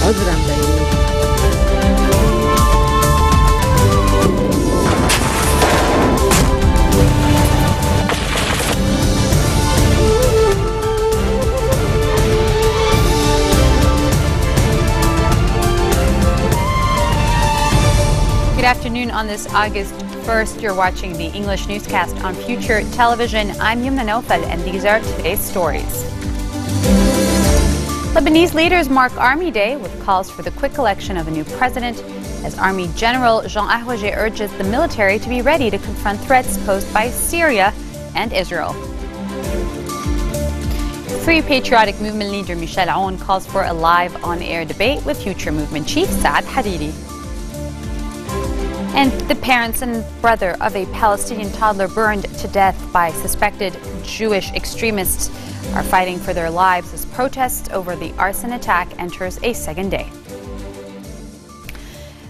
عذرا بيروت. Good afternoon on this August 1st. You're watching the English newscast on Future Television. I'm Yumna Naufal, and these are today's stories. Lebanese leaders mark Army Day with calls for the quick election of a new president, as Army General Jean Ahwajeh urges the military to be ready to confront threats posed by Syria and Israel. Free Patriotic Movement leader Michel Aoun calls for a live on-air debate with Future Movement chief Saad Hariri. And the parents and brother of a Palestinian toddler burned to death by suspected Jewish extremists are fighting for their lives as protests over the arson attack enters a second day.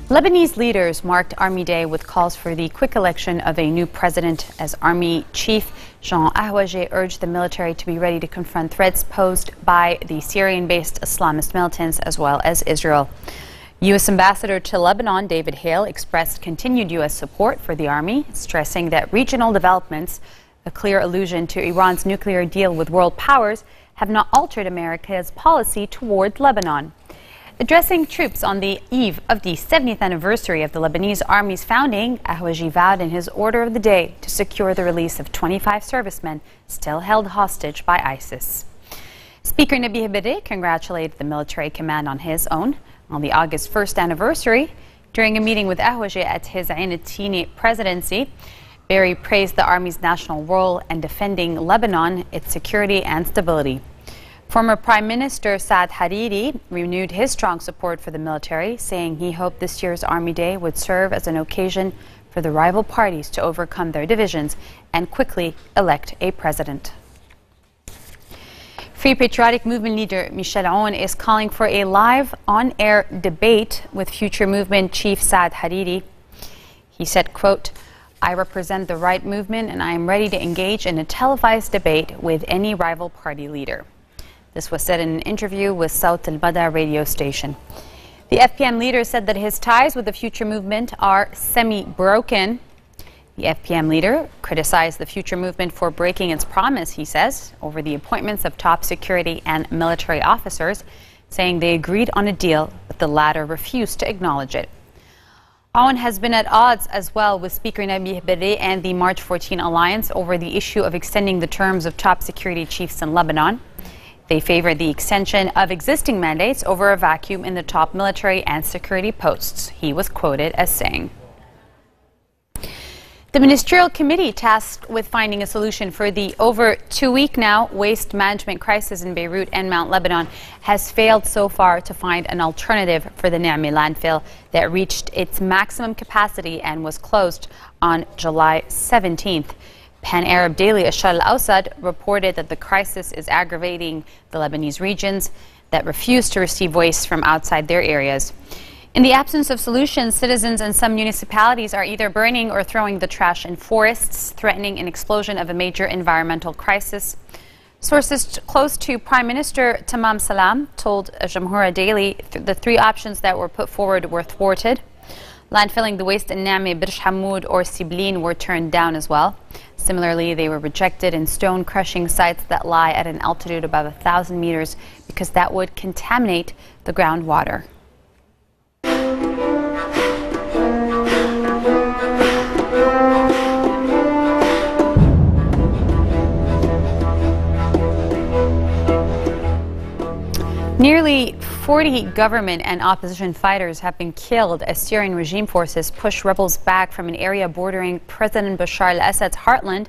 Lebanese leaders marked Army Day with calls for the quick election of a new president, as Army Chief Jean Ahwajeh urged the military to be ready to confront threats posed by the Syrian-based Islamist militants as well as Israel. U.S. Ambassador to Lebanon David Hale expressed continued U.S. support for the army, stressing that regional developments, a clear allusion to Iran's nuclear deal with world powers, have not altered America's policy toward Lebanon. Addressing troops on the eve of the 70th anniversary of the Lebanese Army's founding, Ahwajeh vowed in his order of the day to secure the release of 25 servicemen still held hostage by ISIS. Speaker Nabih Berri congratulated the military command on the August 1st anniversary. During a meeting with Ahwajeh at his Ain al-Tini presidency, Berri praised the Army's national role in defending Lebanon, its security and stability. Former Prime Minister Saad Hariri renewed his strong support for the military, saying he hoped this year's Army Day would serve as an occasion for the rival parties to overcome their divisions and quickly elect a president. Free Patriotic Movement leader Michel Aoun is calling for a live on-air debate with Future Movement chief Saad Hariri. He said, quote, "I represent the right movement and I am ready to engage in a televised debate with any rival party leader." This was said in an interview with Sawt al-Bada radio station. The FPM leader said that his ties with the Future Movement are semi-broken. The FPM leader criticized the Future Movement for breaking its promise, he says, over the appointments of top security and military officers, saying they agreed on a deal, but the latter refused to acknowledge it. Aoun has been at odds as well with Speaker Nabih Berri and the March 14 Alliance over the issue of extending the terms of top security chiefs in Lebanon. They favored the extension of existing mandates over a vacuum in the top military and security posts. He was quoted as saying, "The ministerial committee tasked with finding a solution for the over 2-week now waste management crisis in Beirut and Mount Lebanon has failed so far to find an alternative for the Niamey landfill that reached its maximum capacity and was closed on July 17th. Pan-Arab daily Ashar al-Awsat reported that the crisis is aggravating the Lebanese regions that refuse to receive waste from outside their areas. In the absence of solutions, citizens in some municipalities are either burning or throwing the trash in forests, threatening an explosion of a major environmental crisis. Sources close to Prime Minister Tamam Salam told Jamhura Daily the 3 options that were put forward were thwarted. Landfilling the waste in Niamey, Birsh Hamoud or Siblin were turned down as well. Similarly, they were rejected in stone crushing sites that lie at an altitude above 1,000 meters because that would contaminate the groundwater. Nearly 40 government and opposition fighters have been killed as Syrian regime forces push rebels back from an area bordering President Bashar al-Assad's heartland.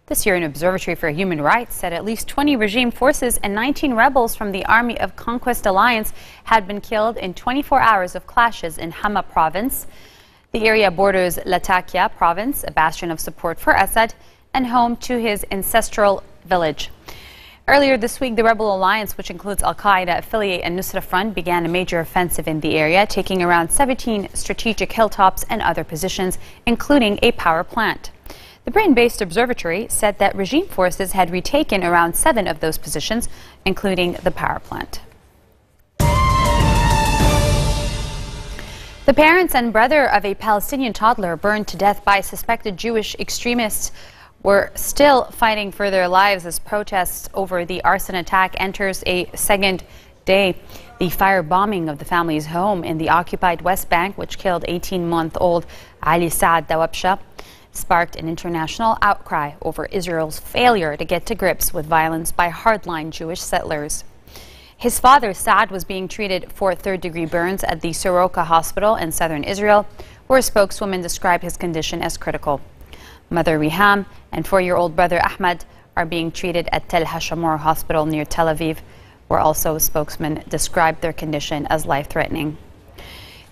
The Syrian Observatory for Human Rights said at least 20 regime forces and 19 rebels from the Army of Conquest Alliance had been killed in 24 hours of clashes in Hama province. The area borders Latakia province, a bastion of support for Assad, and home to his ancestral village. Earlier this week, the rebel alliance, which includes Al-Qaeda affiliate and Nusra Front, began a major offensive in the area, taking around 17 strategic hilltops and other positions, including a power plant. The Britain-based observatory said that regime forces had retaken around 7 of those positions, including the power plant. The parents and brother of a Palestinian toddler burned to death by suspected Jewish extremists were still fighting for their lives as protests over the arson attack enters a second day. The firebombing of the family's home in the occupied West Bank, which killed 18-month-old Ali Saad Dawabsha, sparked an international outcry over Israel's failure to get to grips with violence by hardline Jewish settlers. His father, Saad, was being treated for third-degree burns at the Soroka Hospital in southern Israel, where a spokeswoman described his condition as critical. Mother Riham and 4-year-old brother Ahmad are being treated at Tel Hashamor Hospital near Tel Aviv, where also a spokesman described their condition as life-threatening.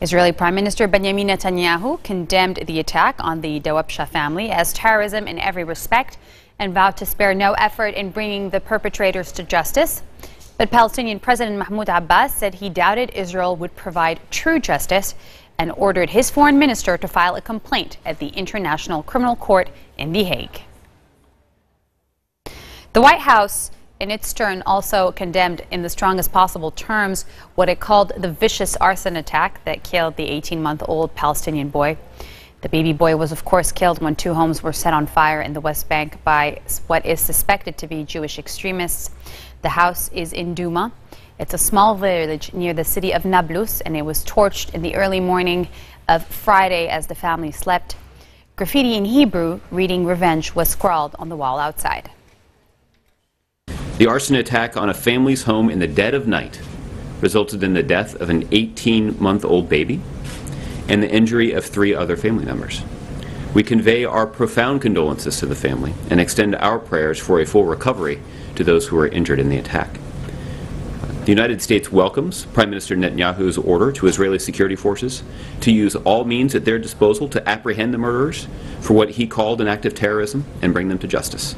Israeli Prime Minister Benjamin Netanyahu condemned the attack on the Dawabsha family as terrorism in every respect and vowed to spare no effort in bringing the perpetrators to justice. But Palestinian President Mahmoud Abbas said he doubted Israel would provide true justice and ordered his foreign minister to file a complaint at the International Criminal Court in The Hague. The White House, in its turn, also condemned in the strongest possible terms what it called the vicious arson attack that killed the 18-month-old Palestinian boy. The baby boy was, of course, killed when 2 homes were set on fire in the West Bank by what is suspected to be Jewish extremists. The house is in Duma. It's a small village near the city of Nablus, and it was torched in the early morning of Friday as the family slept. Graffiti in Hebrew reading "Revenge" was scrawled on the wall outside. The arson attack on a family's home in the dead of night resulted in the death of an 18-month-old baby and the injury of 3 other family members. We convey our profound condolences to the family and extend our prayers for a full recovery to those who were injured in the attack. The United States welcomes Prime Minister Netanyahu's order to Israeli security forces to use all means at their disposal to apprehend the murderers for what he called an act of terrorism and bring them to justice.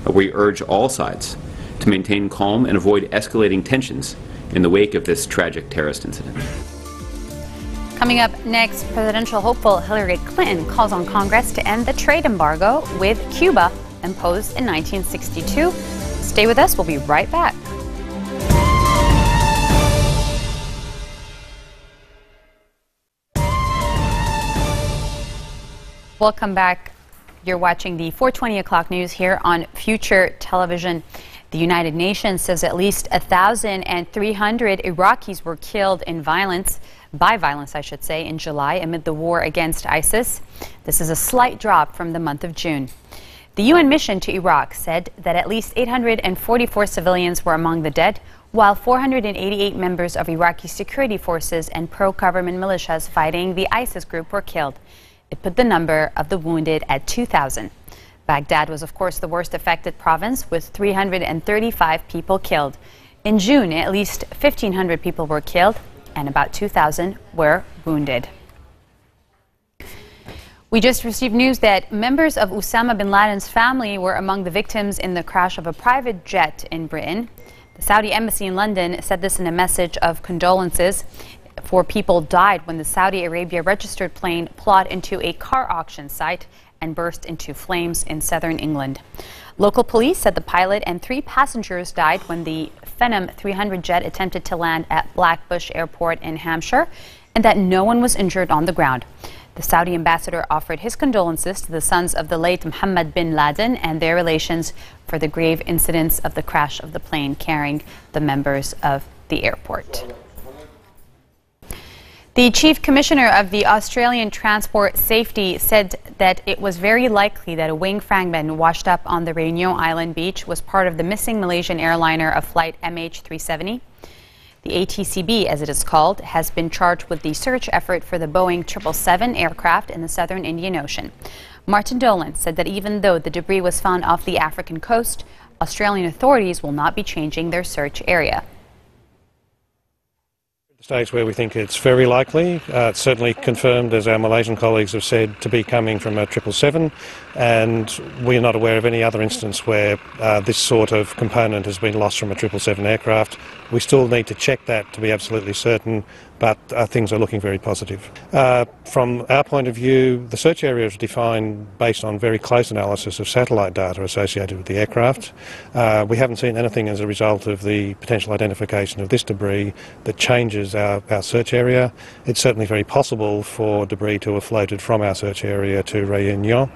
We urge all sides to maintain calm and avoid escalating tensions in the wake of this tragic terrorist incident. Coming up next, presidential hopeful Hillary Clinton calls on Congress to end the trade embargo with Cuba imposed in 1962. Stay with us. We'll be right back. Welcome back. You're watching the 4:20 o'clock news here on Future Television. The United Nations says at least 1,300 Iraqis were killed in violence, in July amid the war against ISIS. This is a slight drop from the month of June. The UN mission to Iraq said that at least 844 civilians were among the dead, while 488 members of Iraqi security forces and pro-government militias fighting the ISIS group were killed. It put the number of the wounded at 2,000. Baghdad was, of course, the worst affected province, with 335 people killed. In June, at least 1,500 people were killed and about 2,000 were wounded. We just received news that members of Osama bin Laden's family were among the victims in the crash of a private jet in Britain. The Saudi embassy in London said this in a message of condolences. 4 people died when the Saudi Arabia registered plane plowed into a car auction site and burst into flames in southern England. Local police said the pilot and 3 passengers died when the Phenom 300 jet attempted to land at Blackbush Airport in Hampshire, and that no one was injured on the ground. The Saudi ambassador offered his condolences to the sons of the late Mohammed bin Laden and their relations for the grave incidents of the crash of the plane carrying the members of the airport. The Chief Commissioner of the Australian Transport Safety said that it was very likely that a wing fragment washed up on the Réunion Island beach was part of the missing Malaysian airliner of flight MH370. The ATCB, as it is called, has been charged with the search effort for the Boeing 777 aircraft in the southern Indian Ocean. Martin Dolan said that even though the debris was found off the African coast, Australian authorities will not be changing their search area. Stage where we think it's very likely. It's certainly confirmed, as our Malaysian colleagues have said, to be coming from a 777, and we're not aware of any other instance where this sort of component has been lost from a 777 aircraft. We still need to check that to be absolutely certain, but things are looking very positive. From our point of view, the search area is defined based on very close analysis of satellite data associated with the aircraft. We haven't seen anything as a result of the potential identification of this debris that changes is our search area. It's certainly very possible for debris to have floated from our search area to Réunion.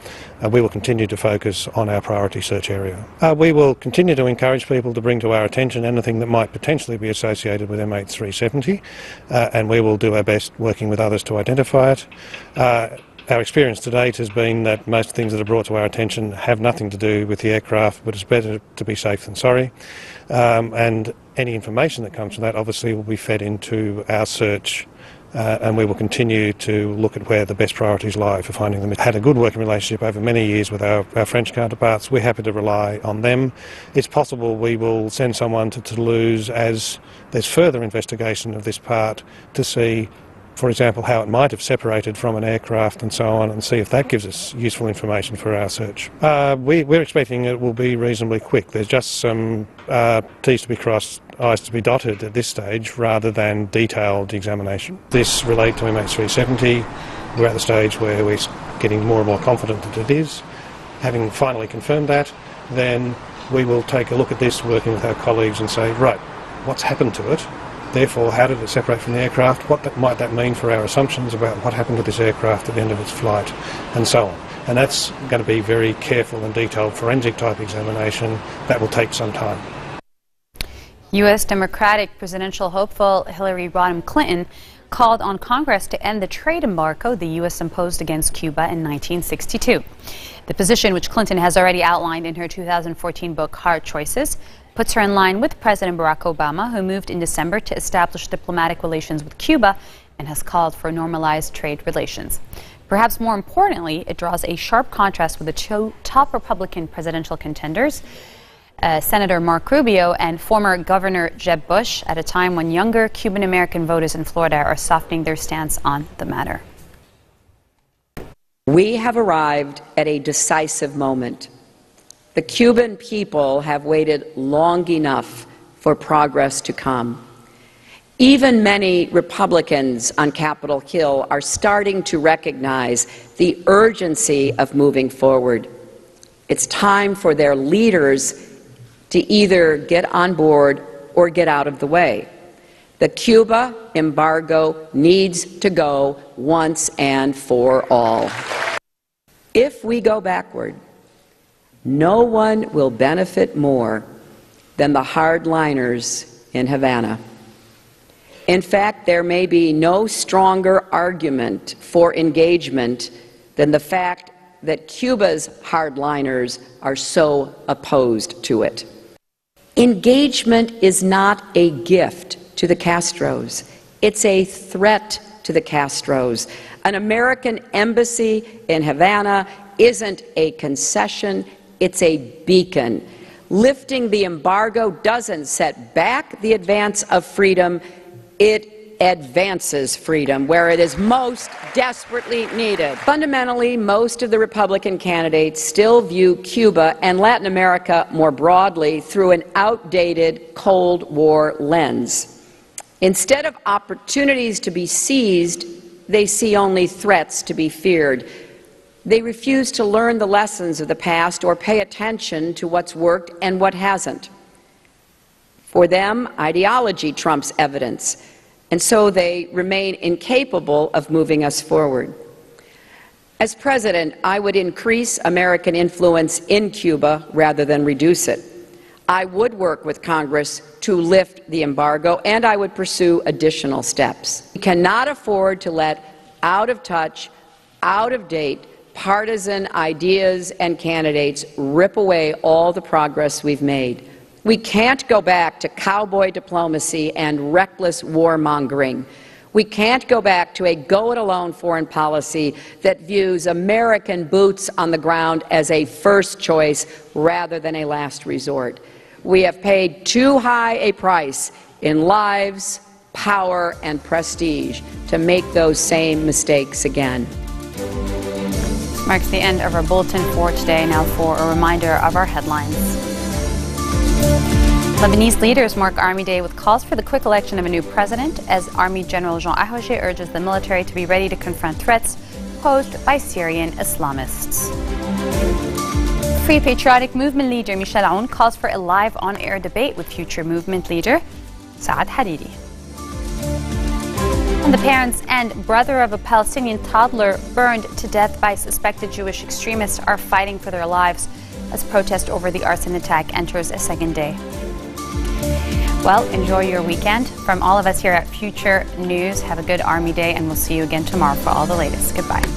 We will continue to focus on our priority search area. We will continue to encourage people to bring to our attention anything that might potentially be associated with MH370, and we will do our best working with others to identify it. Our experience to date has been that most things that are brought to our attention have nothing to do with the aircraft, but it's better to be safe than sorry. And any information that comes from that obviously will be fed into our search, and we will continue to look at where the best priorities lie for finding them. We've had a good working relationship over many years with our French counterparts. We're happy to rely on them. It's possible we will send someone to Toulouse as there's further investigation of this part to see, for example, how it might have separated from an aircraft and so on, and see if that gives us useful information for our search. We're expecting it will be reasonably quick. There's just some T's to be crossed, I's to be dotted at this stage, rather than detailed examination. This relates to MH370. We're at the stage where we're getting more and more confident that it is. Having finally confirmed that, then we will take a look at this, working with our colleagues, and say, right, what's happened to it? Therefore, how did it separate from the aircraft? What might that mean for our assumptions about what happened to this aircraft at the end of its flight, and so on. And that's going to be very careful and detailed forensic type examination. That will take some time. U.S. Democratic presidential hopeful Hillary Rodham Clinton called on Congress to end the trade embargo the U.S. imposed against Cuba in 1962. The position, which Clinton has already outlined in her 2014 book Hard Choices, puts her in line with President Barack Obama, who moved in December to establish diplomatic relations with Cuba and has called for normalized trade relations. Perhaps more importantly, it draws a sharp contrast with the two top Republican presidential contenders, Senator Marco Rubio and former Governor Jeb Bush, at a time when younger Cuban-American voters in Florida are softening their stance on the matter. We have arrived at a decisive moment. The Cuban people have waited long enough for progress to come. Even many Republicans on Capitol Hill are starting to recognize the urgency of moving forward. It's time for their leaders to either get on board or get out of the way. The Cuba embargo needs to go once and for all. If we go backward, no one will benefit more than the hardliners in Havana. In fact, there may be no stronger argument for engagement than the fact that Cuba's hardliners are so opposed to it. Engagement is not a gift to the Castros. It's a threat to the Castros. An American embassy in Havana isn't a concession, it's a beacon. Lifting the embargo doesn't set back the advance of freedom, it advances freedom where it is most desperately needed. Fundamentally, most of the Republican candidates still view Cuba and Latin America more broadly through an outdated Cold War lens. Instead of opportunities to be seized, they see only threats to be feared. They refuse to learn the lessons of the past or pay attention to what's worked and what hasn't. For them, ideology trumps evidence, and so they remain incapable of moving us forward. As president, I would increase American influence in Cuba rather than reduce it. I would work with Congress to lift the embargo, and I would pursue additional steps. We cannot afford to let out of touch, out of date, partisan ideas and candidates rip away all the progress we've made. We can't go back to cowboy diplomacy and reckless warmongering. We can't go back to a go-it-alone foreign policy that views American boots on the ground as a first choice rather than a last resort. We have paid too high a price in lives, power, and prestige to make those same mistakes again. Marks the end of our bulletin for today. Now for a reminder of our headlines. Lebanese leaders mark Army Day with calls for the quick election of a new president as Army General Jean Ahwagé urges the military to be ready to confront threats posed by Syrian Islamists. Free Patriotic Movement leader Michel Aoun calls for a live on-air debate with future movement leader Saad Hariri. And the parents and brother of a Palestinian toddler burned to death by suspected Jewish extremists are fighting for their lives as protest over the arson attack enters a second day. Well, enjoy your weekend. From all of us here at Future News, have a good Army Day, and we'll see you again tomorrow for all the latest. Goodbye.